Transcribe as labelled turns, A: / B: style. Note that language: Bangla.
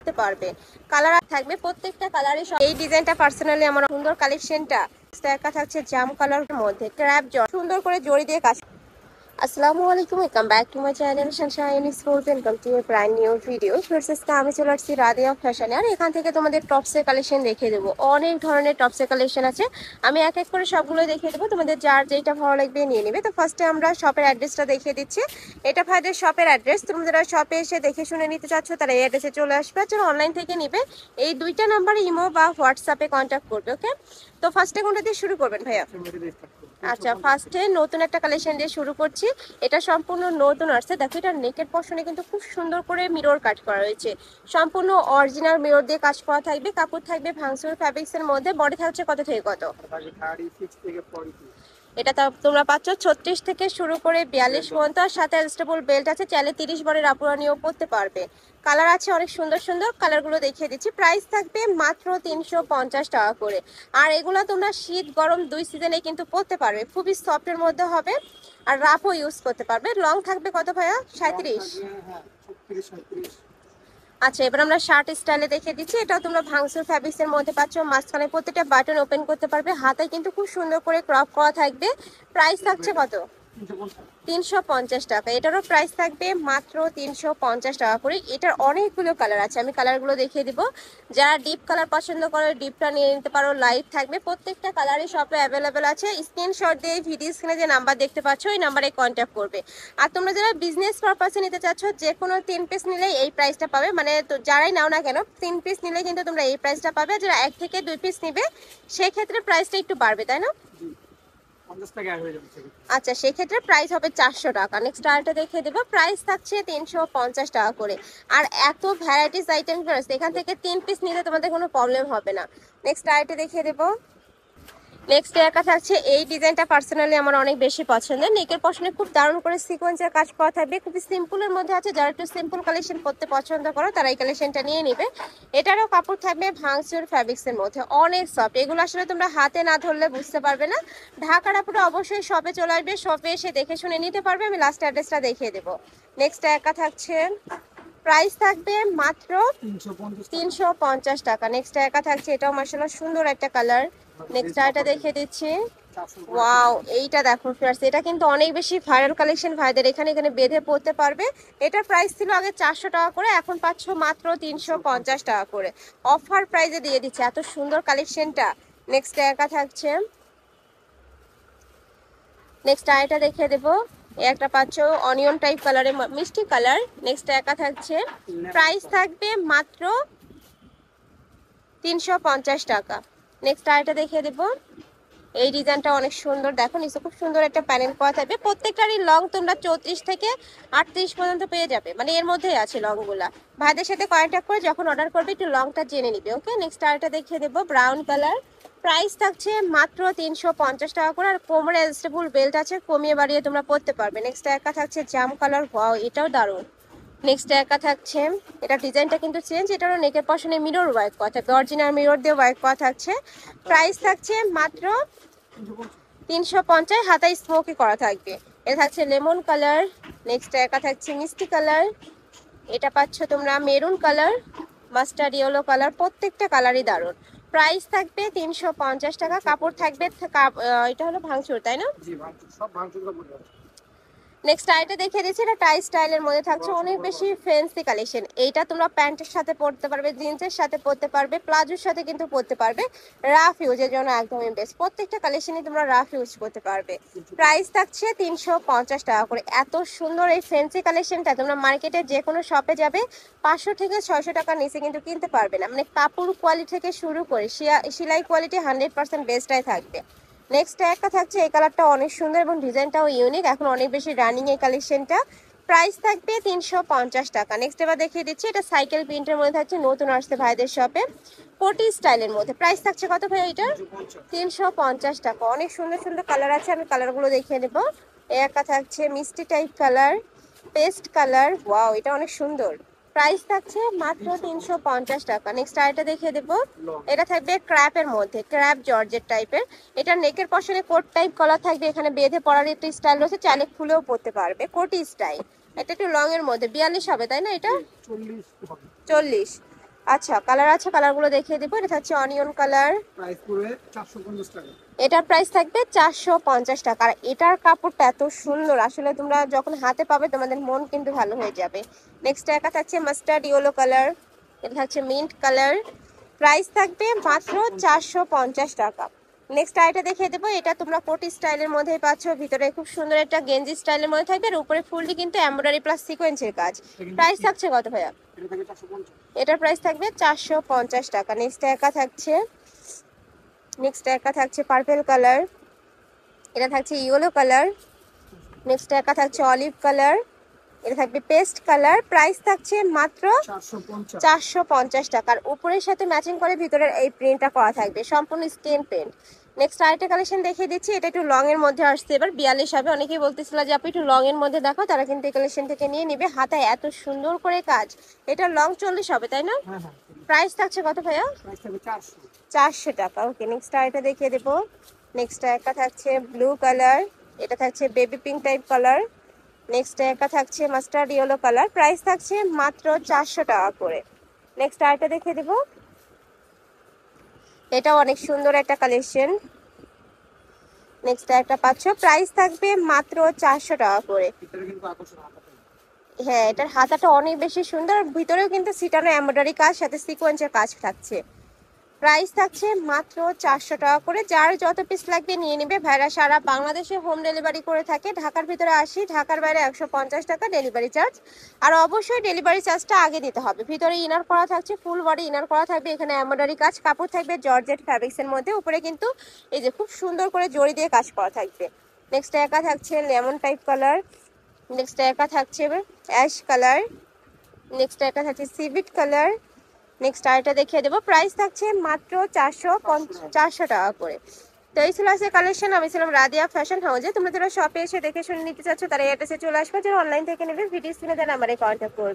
A: পড়তে পারবে। কালার থাকবে প্রত্যেকটা কালারে। এই ডিজাইনটা পার্সোনালি আমার সুন্দর কালেকশনটা একা থাকছে জাম কালারের মধ্যে ক্র্যাপ জর্জ সুন্দর করে জড়ি দিয়ে কাজ। আসসালামু আলাইকুম, welcome back to my channel Sunshine sport. Welcome to A brand new video. ফার্স্টে আমি চলে আসছি রাদিয়া ফ্যাশনে, আর এখান থেকে তোমাদের টপসের কালেকশন দেখিয়ে দেবো। অনেক ধরনের টপসের কালেকশন আছে, আমি এক এক করে সবগুলো দেখিয়ে দেবো, তোমাদের যার যেটা ভালো লাগবে নিয়ে নেবে। তো ফার্স্টে আমরা শপের অ্যাড্রেসটা দেখিয়ে দিচ্ছি। এটা ভাইদের শপের অ্যাড্রেস, তোমরা যারা শপে এসে দেখে শুনে নিতে চাচ্ছ তারা এই অ্যাড্রেসে চলে আসবে। যারা অনলাইন থেকে নিবে এই দুইটা নাম্বারে ইমো বা হোয়াটসঅ্যাপে কন্ট্যাক্ট করবে। ওকে, তো ফার্স্টে কোনটা দিয়ে শুরু করবেন ভাইয়া? আচ্ছা, ফার্স্টে নতুন একটা কালেকশন দিয়ে শুরু করছি। এটা সম্পূর্ণ নতুন আসছে, দেখো এটা নেকের পশনে কিন্তু খুব সুন্দর করে মিরর কাজ করা রয়েছে। সম্পূর্ণ অরিজিনাল মিরর দিয়ে কাজ করা থাকবে। কাপড় থাকবে ভাঙচুর ফ্যাব্রিক্স এর মধ্যে। বডি থাকছে কত থেকে কত? এটা তোমরা পাচ্ছ 36 থেকে শুরু করে 42 পর্যন্ত, আর সাথে অ্যাডজাস্টেবল বেল্ট আছে। চাইলে 30 বরের আপুরা নিয়েও পরতে পারবে। কালার আছে অনেক সুন্দর সুন্দর, কালারগুলো দেখিয়ে দিচ্ছি। প্রাইস থাকবে মাত্র 350 টাকা করে। আর এগুলো তোমরা শীত গরম দুই সিজনে কিন্তু পরতে পারবে। খুবই সফটের মধ্যে হবে, আর রাফও ইউজ করতে পারবে। লং থাকবে কত ভাইয়া? 37। আচ্ছা, এবার আমরা শার্ট স্টাইলে দেখে দিচ্ছি। এটাও তোমরা ভাঙচুর ফ্যাব্রিক্স এর মধ্যে পাচ্ছ। মাঝখানে প্রত্যেকটা বাটন ওপেন করতে পারবে। হাতে কিন্তু খুব সুন্দর করে ক্রপ করা থাকবে। প্রাইস থাকছে কত? 350 টাকা। এটারও প্রাইস থাকবে মাত্র 350 টাকা করে। এটার অনেকগুলো কালার আছে, আমি কালারগুলো দেখিয়ে দিব। যারা ডিপ কালার পছন্দ করে ডিপটা নিয়ে নিতে পারো। লাইট থাকবে প্রত্যেকটা কালারই শপে অ্যাভেলেবেল আছে। স্ক্রিনশট দিয়ে ভিডিও স্ক্রিনে যে নাম্বার দেখতে পাচ্ছ ওই নাম্বারে কন্ট্যাক্ট করবে। আর তোমরা যারা বিজনেস পারপাসে নিতে চাচ্ছ যে কোনো 3 পিস নিলেই এই প্রাইসটা পাবে। মানে তো যারাই নাও না কেন 3 পিস নিলে কিন্তু তোমরা এই প্রাইসটা পাবে। যারা 1 থেকে 2 পিস নিবে সেক্ষেত্রে প্রাইসটা একটু বাড়বে, তাই না? আচ্ছা, সেক্ষেত্রে প্রাইস হবে 400 টাকা। নেক্সট আরেকটা দেখিয়ে দেবো, প্রাইস থাকছে 350 টাকা করে। আর এত ভ্যারাইটিস আইটেম রয়েছে, এখান থেকে 3 পিস নিতে তোমাদের কোনো প্রবলেম হবে না। নেক্সট আরেকটা দেখিয়ে দেবো। নেক্সট একা থাকছে এই ডিজাইনটা পার্সোনালি আমার অনেক বেশি পছন্দের। নেকের পশনে খুব দারুণ করে সিকোয়েন্সের কাজ করা থাকবে। খুবই সিম্পলের মধ্যে আছে, যারা একটু সিম্পল কালেকশন করতে পছন্দ করো তারা এই কালেকশনটা নিয়ে নেবে। এটারও কাপড় থাকবে ভাঙচুর ফ্যাব্রিক্সের মধ্যে, অনেক সফট। এগুলো আসলে তোমরা হাতে না ধরলে বুঝতে পারবে না। ঢাকার আপুরা অবশ্যই শপে চলে আসবে, শপে এসে দেখে শুনে নিতে পারবে। আমি লাস্ট অ্যাড্রেসটা দেখিয়ে দেবো। নেক্সট একা থাকছে, প্রাইস থাকবে মাত্র 350 টাকা। নেক্সট একা থাকছে, এটাও মাশাআল্লাহ সুন্দর একটা কালার। নেক্সট আরেকটা দেখিয়ে দিচ্ছি। ওয়াও, এইটা দেখো ফ্রেন্ডস, এটা কিন্তু অনেক বেশি ভাইরাল কালেকশন। ভাইদের এখানে এখানে বেঁধে পড়তে পারবে। এটার প্রাইস ছিল আগে 400 টাকা করে, এখন পাচ্ছ মাত্র 350 টাকা করে। অফার প্রাইসে দিয়ে দিচ্ছে এত সুন্দর কালেকশনটা। নেক্সট একা থাকছে, নেক্সট আরেকটা দেখিয়ে দেবো। একটা পাচ্ছ অনিয়ন টাইপ কালারে, মিষ্টি কালার। নেক্সট একা থাকছে, প্রাইস থাকবে মাত্র 350 টাকা। নেক্সট আরেকটা দেখিয়ে দেবো। এই ডিজাইনটা অনেক সুন্দর, দেখো নিচে খুব সুন্দর একটা প্যানেল করা থাকবে। প্রত্যেকটারই লং তোমরা 34 থেকে 38 পর্যন্ত পেয়ে যাবে, মানে এর মধ্যেই আছে লংগুলা। ভাইদের সাথে কন্ট্যাক্ট করে যখন অর্ডার করবে একটু লংটা জেনে নিবে। ওকে, নেক্সট আরেকটা দেখিয়ে দেবো, ব্রাউন কালার। প্রাইস থাকছে মাত্র 350 টাকা করে। আর কোমরে অ্যাডজাস্টেবল বেল্ট আছে, কমিয়ে বাড়িয়ে তোমরা পরতে পারবে। নেক্সট একা থাকছে জাম কালার। ওয়াও, এটাও দারুণ। নেক্সট একা থাকছে, এটা ডিজাইনটা কিন্তু চেঞ্জ। এটারও নেকের পশনে মিরর ওয়ার্ক করা থাকবে, অরিজিনাল মিরর দিয়ে ওয়ার্ক করা থাকছে। প্রাইস থাকছে মাত্র 350। হাতায় স্মোকি করা থাকবে। এটা থাকছে লেমন কালার। নেক্সট একা থাকছে মিষ্টি কালার। এটা পাচ্ছ তোমরা maroon colour, mustard yellow colour. প্রত্যেকটা কালারই দারুণ। প্রাইস থাকবে 350 টাকা। কাপড় থাকবে এটা হলো ভাঙচুর, তাই না? নেক্সট আইটা দেখিয়ে দিচ্ছি, এটা টাই স্টাইলের মধ্যে থাকছে। অনেক বেশি ফ্যান্সি কালেকশন। এইটা তোমরা প্যান্টের সাথে পরতে পারবে, জিন্সের সাথে পরতে পারবে, প্লাজোর সাথে কিন্তু পরতে পারবে। রাফ ইউজের জন্য একদমই বেস্ট। প্রত্যেকটা কালেকশনই তোমরা রাফ ইউজ করতে পারবে। প্রাইস থাকছে 350 টাকা করে। এত সুন্দর এই ফ্যান্সি কালেকশনটা তোমরা মার্কেটে যে কোনো শপে যাবে 500 থেকে 600 টাকার নিচে কিন্তু কিনতে পারবে না। মানে কাপড় কোয়ালিটি থেকে শুরু করে সেলাই কোয়ালিটি 100% বেস্টটাই থাকবে। নেক্সট একটা থাকছে, এই কালারটা অনেক সুন্দর এবং ডিজাইনটাও ইউনিক, এখন অনেক বেশি রানিং এই কালেকশনটা। প্রাইস থাকবে 350 টাকা। নেক্সট এবার দেখিয়ে দিচ্ছি, এটা সাইকেল প্রিন্টের মধ্যে থাকছে, নতুন আসছে ভাইদের শপে, কোটি স্টাইলের মধ্যে। প্রাইস থাকছে কত ভাই এটা? 350 টাকা। অনেক সুন্দর সুন্দর কালার আছে, আমি কালারগুলো দেখিয়ে দেবো। একটা থাকছে মিষ্টি type colour, paste colour. Wow, এটা অনেক সুন্দর। প্রাইস থাকছে মাত্র 350 টাকা। নেক্সট আরেকটা দেখিয়ে দেবো, এটা থাকবে ক্র্যাপের মধ্যে, ক্র্যাপ জর্জেট টাইপের। এটা নেকের পশনে কোট টাইপ কলার থাকবে, এখানে বেঁধে পরার একটা স্টাইল রয়েছে, চাইলে খুলেও পরতে পারবে, কোটি স্টাইল। এটা একটু লং এর মধ্যে 42 হবে, তাই না? এটা 40। আচ্ছা কালার আছে, কালারগুলো দেখিয়ে দিব। এটা হচ্ছে অনিয়ন কালার,
B: প্রাইস পড়বে 450 টাকা।
A: এটার প্রাইস থাকবে 450 টাকা। আর এটার কাপড়টা এত সুন্দর, আসলে তোমরা যখন হাতে পাবে তোমাদের মন কিন্তু ভালো হয়ে যাবে। নেক্সট একা থাকছে মাস্টার্ড ইয়েলো কালার, এটা থাকছে মিন্ট কালার, প্রাইস থাকবে মাত্র 450 টাকা। নেক্সট আইটা দেখিয়ে দেবো, এটা তোমরা কোটি স্টাইলের মধ্যে পাচ্ছ, ভিতরে খুব সুন্দর একটা গেঞ্জি স্টাইলের মধ্যে থাকবে, আর উপরে ফুলটি কিন্তু এমব্রয়ডারি প্লাস সিকোয়েন্সের কাজ। প্রাইস থাকছে কত ভাইয়া? এটার প্রাইস থাকবে 450 টাকা। নেক্সট একা থাকছে পার্পল কালার, এটা থাকছে ইয়েলো কালার, নেক্সট একা থাকছে অলিভ কালার, এটা থাকবে পেস্ট কালার, প্রাইস থাকছে মাত্র 450 টাকার। উপরের সাথে ম্যাচিং করে ভিতরের এই প্রিন্টটা করা থাকবে, সম্পূর্ণ স্টেন প্রিন্ট। নেক্সট আরেকটা কালেকশন দেখিয়ে দিচ্ছি, এটা একটু লং এর মধ্যে আসছে, এবার 42 হবে। অনেকেই বলতেছিল যে আপনি একটু লং এর মধ্যে দেখো, তারা কিন্তু এই কালেকশন থেকে নিয়ে নিবে। হাতায় এত সুন্দর করে কাজ, এটা লং 40 হবে তাই না? প্রাইস থাকছে কত ভাইয়া? 400 টাকা। ওকে, নেক্সট আরেকটা দেখিয়ে দেবো। নেক্সট একটা থাকছে ব্লু কালার, এটা থাকছে baby pink type colour, next একটা থাকছে মাস্টার্ড ইয়েলো কালার, প্রাইস থাকছে মাত্র 400 টাকা করে। নেক্সট আরেকটা দেখিয়ে দেবো, এটা অনেক সুন্দর একটা কালেকশন। নেক্সট একটা পাচ্ছ, প্রাইস থাকবে মাত্র 400 টাকা করে। হ্যাঁ, এটার হাতাটা অনেক বেশি সুন্দর, ভিতরেও কিন্তু সিটানো এমব্রয়ডারি কাজ সাথে সিকোয়েন্সের কাজ থাকছে। প্রাইস থাকছে মাত্র 400 টাকা করে। যার যত পিস লাগবে নিয়ে নেবে। ভাইরা সারা বাংলাদেশে হোম ডেলিভারি করে থাকে, ঢাকার ভিতরে 80, ঢাকার বাইরে 150 টাকা ডেলিভারি চার্জ। আর অবশ্যই ডেলিভারি চার্জটা আগে দিতে হবে। ভিতরে ইনার করা থাকছে, ফুল বডি ইনার করা থাকবে, এখানে এমব্রয়ডারি কাজ, কাপড় থাকবে জর্জেট ফ্যাব্রিক্সের মধ্যে, উপরে কিন্তু এই যে খুব সুন্দর করে জড়ি দিয়ে কাজ করা থাকবে। নেক্সট একা থাকছে লেমন টাইপ কালার, নেক্সট একা থাকছে অ্যাশ কালার, নেক্সট একা থাকছে সিভিট কালার। নেক্সট আরেকটা দেখিয়ে দেবো, প্রাইস থাকছে মাত্র 400 টাকা করে। তো এই ছিল আজকে কালেকশন। আমি ছিলাম রাদিয়া ফ্যাশন হাউসে। তোমরা যারা শপে এসে দেখে শুনে নিতে চাচ্ছ তারা এই অ্যাড্রেসে চলে আসবে, যারা অনলাইন থেকে নেবে ভিডিও স্ক্রিনে দেন আমারে কন্ট্যাক্ট করবে।